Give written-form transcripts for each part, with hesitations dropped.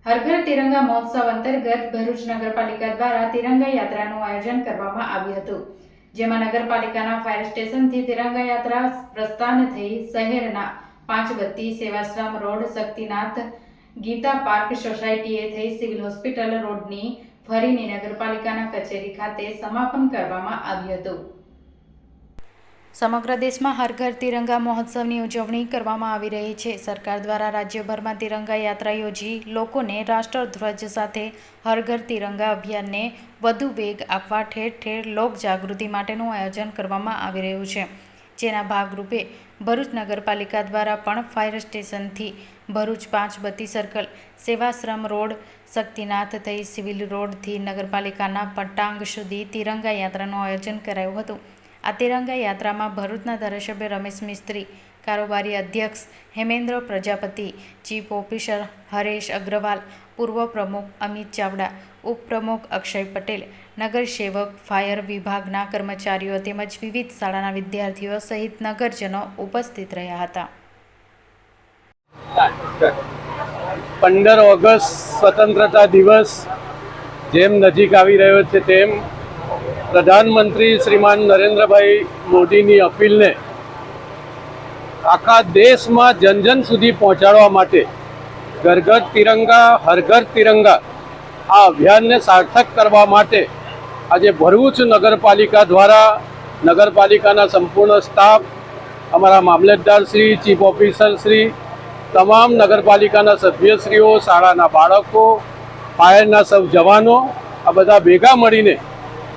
હર ઘર તિરંગા મહોત્સવ અંતર્ગત ભરૂચ નગરપાલિકા દ્વારા તિરંગા યાત્રાનું આયોજન કરવામાં આવ્યું હતું, જેમાં નગરપાલિકાના ફાયર સ્ટેશનથી તિરંગા યાત્રા પ્રસ્થાન થઈ શહેરના પાંચબત્તી, સેવાશ્રમ રોડ, શક્તિનાથ, ગીતા પાર્ક સોસાયટીએ થઈ સિવિલ હોસ્પિટલ રોડની ફરીને નગરપાલિકાના કચેરી ખાતે સમાપન કરવામાં આવ્યું હતું। સમગ્ર દેશમાં હર ઘર તિરંગા મહોત્સવની ઉજવણી કરવામાં આવી રહી છે। સરકાર દ્વારા રાજ્યભરમાં તિરંગા યાત્રા યોજી લોકોને રાષ્ટ્રધ્વજ સાથે હર ઘર તિરંગા અભિયાનને વધુ વેગ આપવા ઠેર ઠેર લોક જાગૃતિ માટેનું આયોજન કરવામાં આવી રહ્યું છે, જેના ભાગરૂપે ભરૂચ નગરપાલિકા દ્વારા પણ ફાયર સ્ટેશનથી ભરૂચ પાંચબત્તી સર્કલ, સેવાશ્રમ રોડ, શક્તિનાથ થઈ સિવિલ રોડથી નગરપાલિકાના પટાંગ સુધી તિરંગા યાત્રાનું આયોજન કરાયું હતું। આ તિરંગા યાત્રામાં ભરૂચના ધારાસભ્ય રમેશ મિસ્ત્રી, કારોબારી અધ્યક્ષ હેમેન્દ્ર પ્રજાપતિ, ચીફ ઓફિસર હરેશ અગ્રવાલ, પૂર્વ પ્રમુખ અમિત ચાવડા, ઉપપ્રમુખ અક્ષય પટેલ, નગર સેવક, ફાયર વિભાગના કર્મચારીઓ તેમજ વિવિધ શાળાના વિદ્યાર્થીઓ સહિત નગરજનો ઉપસ્થિત રહ્યા હતા। 15 ઓગસ્ટ સ્વતંત્રતા દિવસ જેમ નજીક આવી રહ્યો છે તેમ પ્રધાનમંત્રી શ્રીમાન નરેન્દ્રભાઈ મોદીની અપીલને આખા દેશમાં જન સુધી પહોંચાડવા માટે ઘર ઘર તિરંગા હર ઘર તિરંગા આ અભિયાનને સાર્થક કરવા માટે આજે ભરૂચ નગરપાલિકા દ્વારા નગરપાલિકાના સંપૂર્ણ સ્ટાફ, અમારા મામલતદાર શ્રી, ચીફ ઓફિસર શ્રી, તમામ નગરપાલિકાના સભ્યશ્રીઓ, શાળાના બાળકો, ફાયરના સૌ જવાનો આ બધા ભેગા મળીને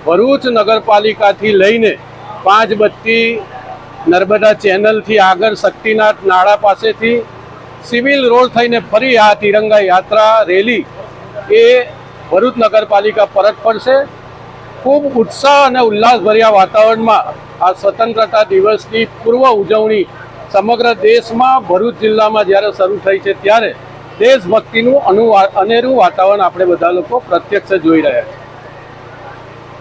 ભરૂચ નગરપાલિકાથી લઈને પાંચબત્તી નર્મદા ચેનલથી આગળ શક્તિનાથ નાળા પાસેથી સિવિલ રોડ થઈને ફરી આ તિરંગા યાત્રા રેલી એ ભરૂચ નગરપાલિકા પરત ફરશે। ખૂબ ઉત્સાહ અને ઉલ્લાસભર્યા વાતાવરણમાં આ સ્વતંત્રતા દિવસની પૂર્વ ઉજવણી સમગ્ર દેશમાં ભરૂચ જિલ્લામાં જ્યારે શરૂ થઈ છે ત્યારે દેશભક્તિનું અનેરું વાતાવરણ આપણે બધા લોકો પ્રત્યક્ષ જોઈ રહ્યા છીએ।